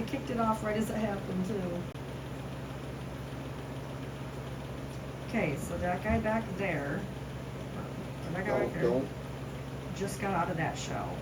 I kicked it off right as it happened too. Okay, so that guy back there, or that guy back there, Don't. just got out of that shell.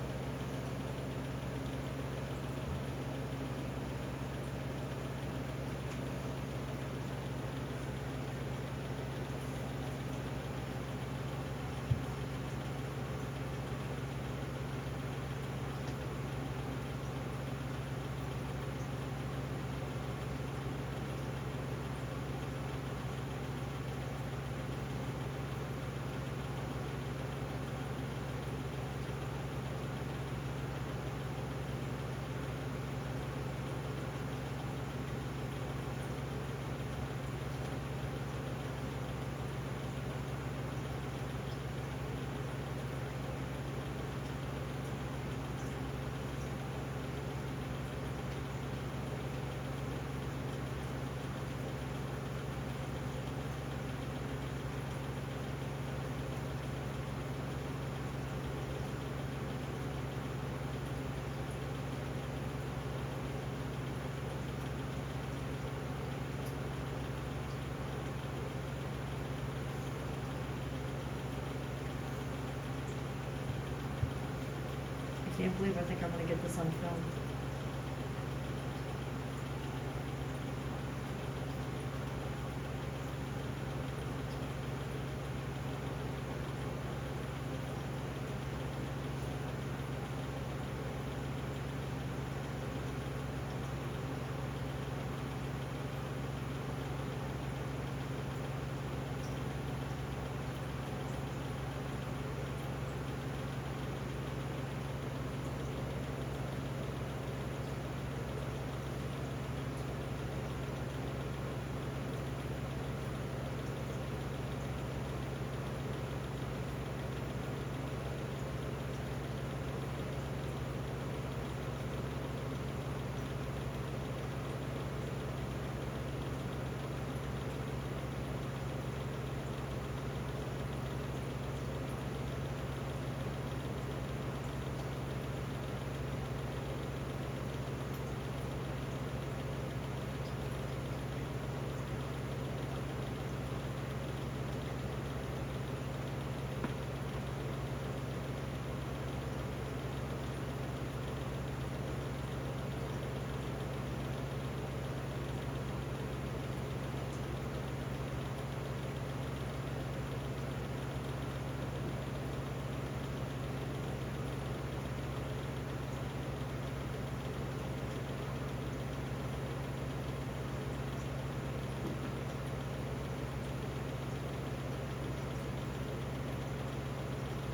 I can't believe I think I'm gonna get this on film.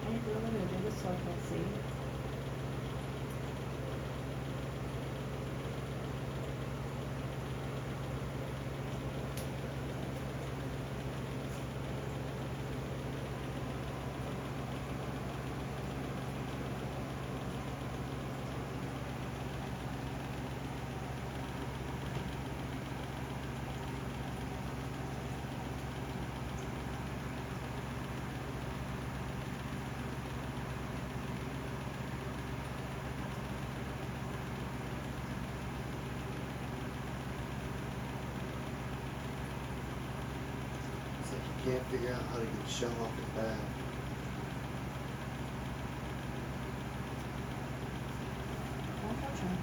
I'm gonna do this so I can see. Can't figure out how to get the shell off his back. Don't touch him.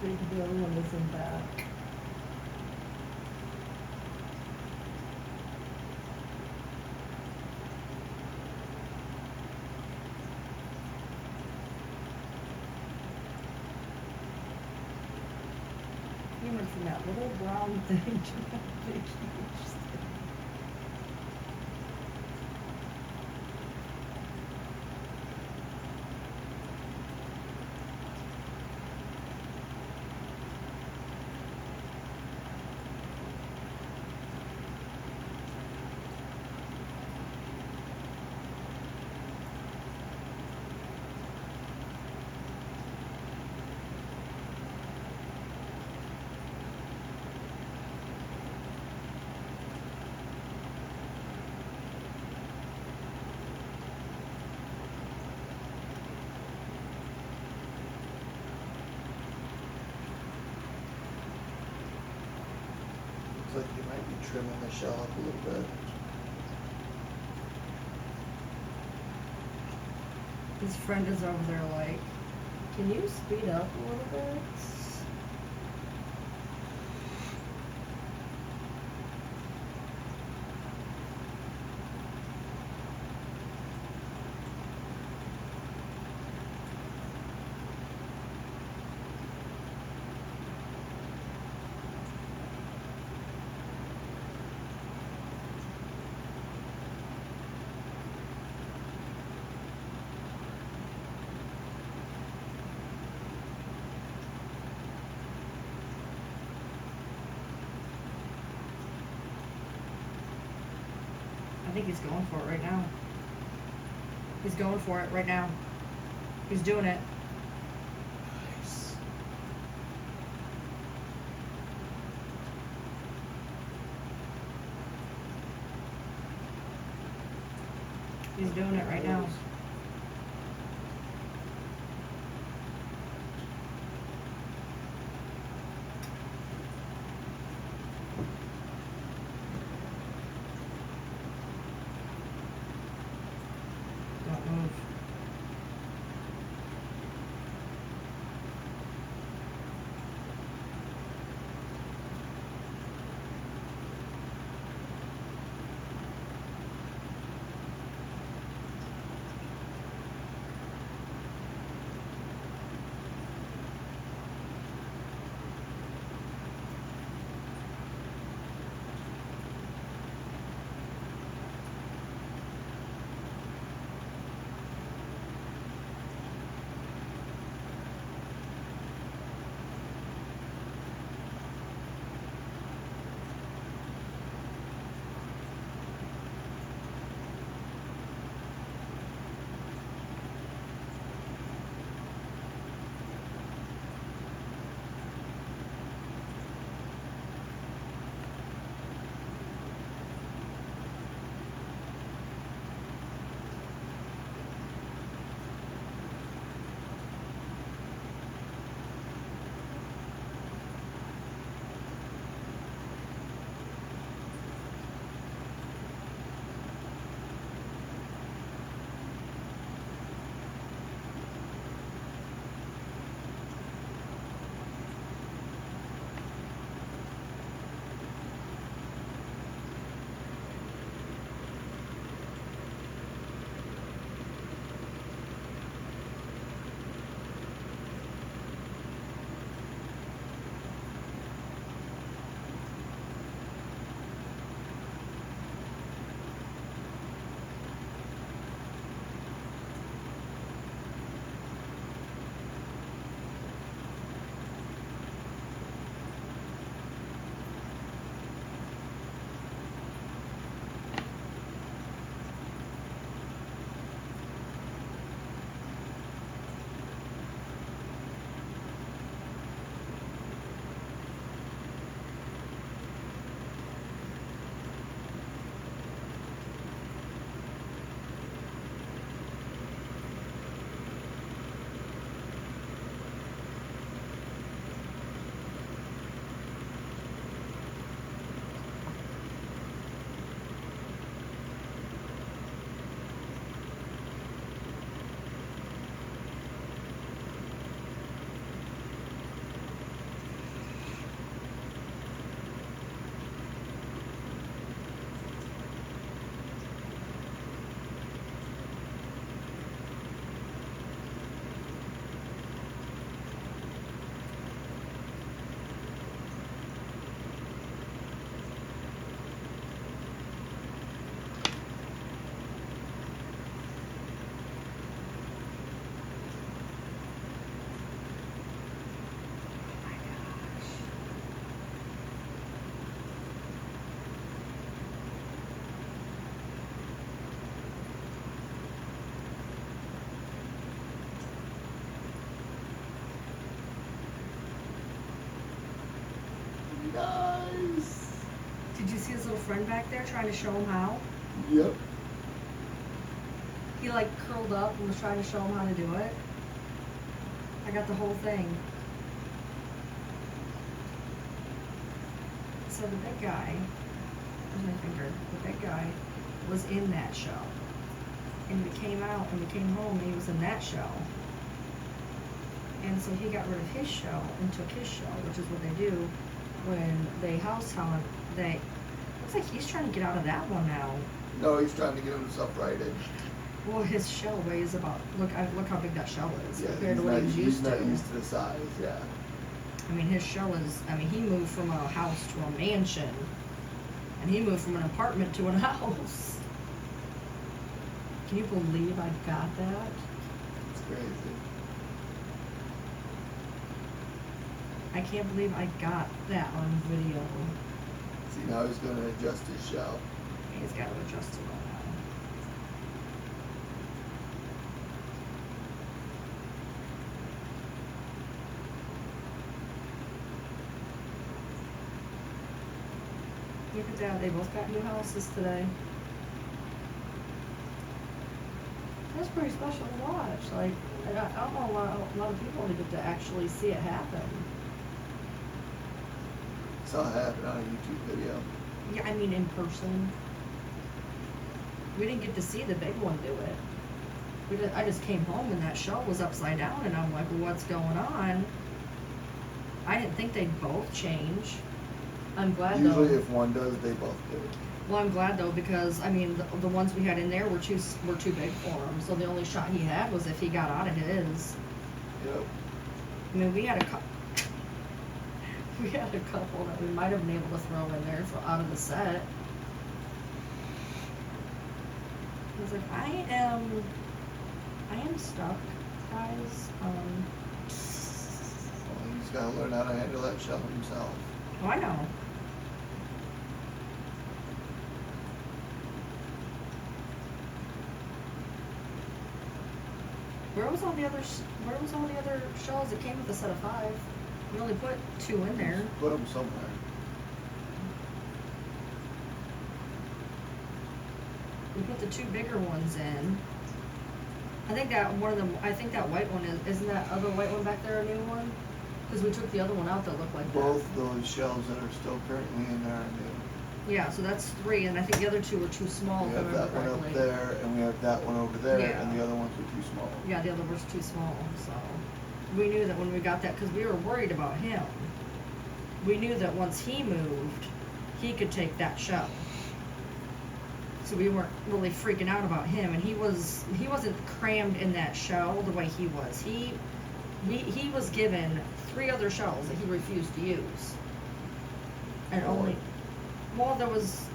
think the other one is in back. He went from that little brown thing to that big huge thing. Looks like you might be trimming the shell up a little bit. His friend is over there like, Can you speed up a little bit? I think he's going for it right now. He's going for it right now. He's doing it. Nice. He's doing it right now. Don't move. Nice. Did you see his little friend back there trying to show him how? Yep. He like curled up and was trying to show him how to do it. I got the whole thing. So the big guy, where's my finger? The big guy was in that show. And we came out and we came home and he was in that show. And so he got rid of his show and took his show, which is what they do when they house hunt. They, looks like he's trying to get out of that one now. No, he's trying to get himself righted. Well, his shell weighs about, look how big that shell is Yeah, compared to he's what not, he was he's used not to. used to the size, yeah. I mean, his shell is, I mean, he moved from a house to a mansion. And he moved from an apartment to a house. Can you believe I got that? It's crazy. I can't believe I got that on video. See, now he's going to adjust his shell. He's got to adjust it all now. Look at that, they both got new houses today. That's pretty special to watch. Like, I don't know a lot of people get to actually see it happen. Saw it happen on a YouTube video. Yeah, I mean in person. We didn't get to see the big one do it. I just came home and that shell was upside down and I'm like, well, what's going on? I didn't think they'd both change. I'm glad Usually though. if one does, they both do. Well, I'm glad though because I mean the ones we had in there were too big for him. So the only shot he had was if he got out of his. Yep. I mean, we had a couple that we might have been able to throw in there out of the set. I was like, I am stuck, guys. Well, he's got to learn how to handle that shell himself. Oh, I know. Where was all the other shells that came with a set of 5? We only put 2 in there. Put them somewhere. We put the 2 bigger ones in. I think that white one isn't that other white one back there a new one? Because we took the other one out that looked like Both those shells that are still currently in there are new. that. Yeah, so that's 3, and I think the other 2 were too small. We if I have that remember one up correctly. there, and we have that one over there, Yeah. and the other ones were too small. Yeah, the other was too small, so we knew that when we got that, because we were worried about him. We knew that once he moved, he could take that shell. So we weren't really freaking out about him, and he wasn't crammed in that shell the way he was. He was given 3 other shells that he refused to use, and only. Well, there was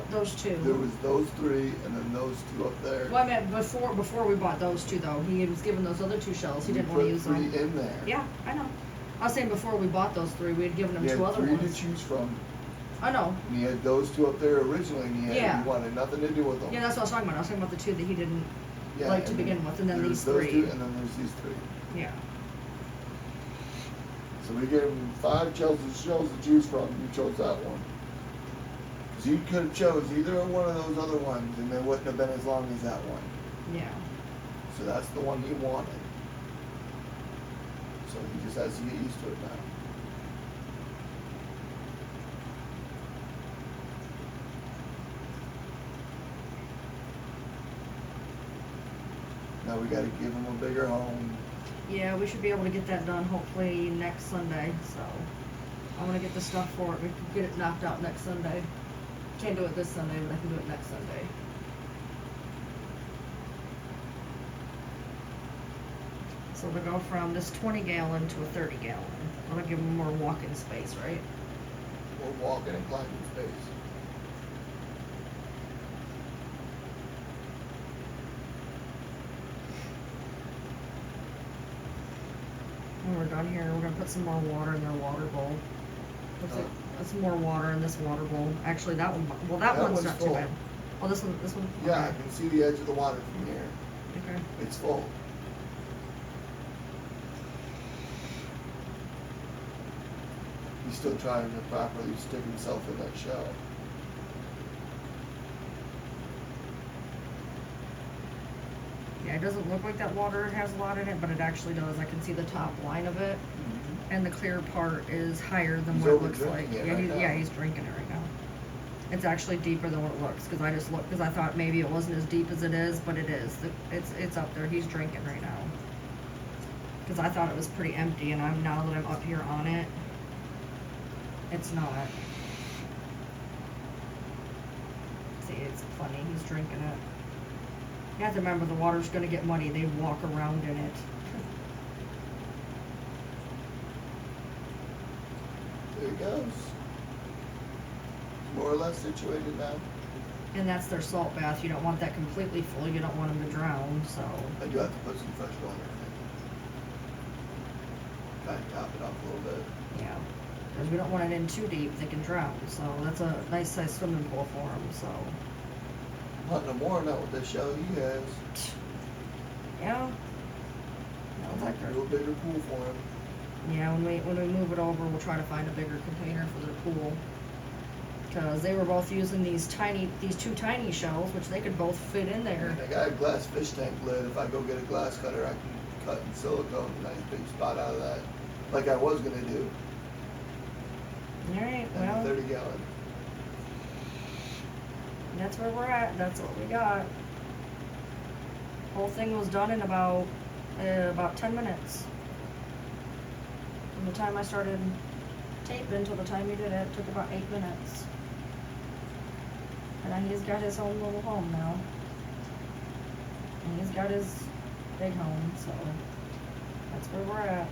those 2. There was those 3, and then those 2 up there. Well, I meant before we bought those 2 though. He was given those other 2 shells. He didn't want to use them. them. 3 in there. Yeah, I know. I was saying before we bought those 3, we had given him He 2 had other 3 ones. to choose from. I know. And he had those 2 up there originally, and he wanted nothing to do with them. Yeah, that's what I was talking about. I was talking about the 2 that he didn't Yeah, like to and begin with, and then there's these those 3. 2, and then there's these 3. Yeah. So we gave him 5 shells to choose from, and he chose that one. So you could have chose either one of those other ones, and they wouldn't have been as long as that one. Yeah. So that's the one he wanted. So he just has to get used to it now. Now we gotta give him a bigger home. Yeah, we should be able to get that done hopefully next Sunday. So I'm gonna get the stuff for it. We can get it knocked out next Sunday. Can't do it this Sunday, but I can do it next Sunday. So we'll go from this 20-gallon to a 30-gallon. That'll give them more walking space, right? More walking and climbing space. When we're done here, we're gonna put some more water in their water bowl. Looks like that's more water in this water bowl. Actually, that one. Well, that one's one's not full. too bad. Oh, this one. This one. Yeah, I Okay. can see the edge of the water from here. Okay. It's full. he's still trying to properly stick himself in that shell. Yeah, it doesn't look like that water has a lot in it, but it actually does. I can see the top line of it, and the clear part is higher than He's what it over looks like. drinking it Yeah, right now. yeah, he's drinking it right now. It's actually deeper than what it looks, because I just looked, because I thought maybe it wasn't as deep as it is, but it is. It's up there. He's drinking right now. Because I thought it was pretty empty, and now that I'm up here on it, it's not. See, it's funny. He's drinking it. You have to remember, the water's going to get muddy. They walk around in it. There he goes. More or less situated now. And that's their salt bath. You don't want that completely full. You don't want them to drown, so. I do have to put some fresh water in it. Kind of top it off a little bit. Yeah. Because we don't want it in too deep. They can drown. So that's a nice size swimming pool for them, so. Not no more, not with this shell he has. Yeah. No, I'll have to do a bigger pool for him. Yeah, when we move it over, we'll try to find a bigger container for their pool. Because they were both using these two tiny shells, which they could both fit in there. I got a glass fish tank lid. If I go get a glass cutter, I can cut in silicone a nice big spot out of that, like I was gonna do. All right, And well, a 30-gallon. that's where we're at. That's what we got. Whole thing was done in about 10 minutes. From the time I started taping till the time he did it, took about 8 minutes. And he's got his own little home now. And he's got his big home, so that's where we're at.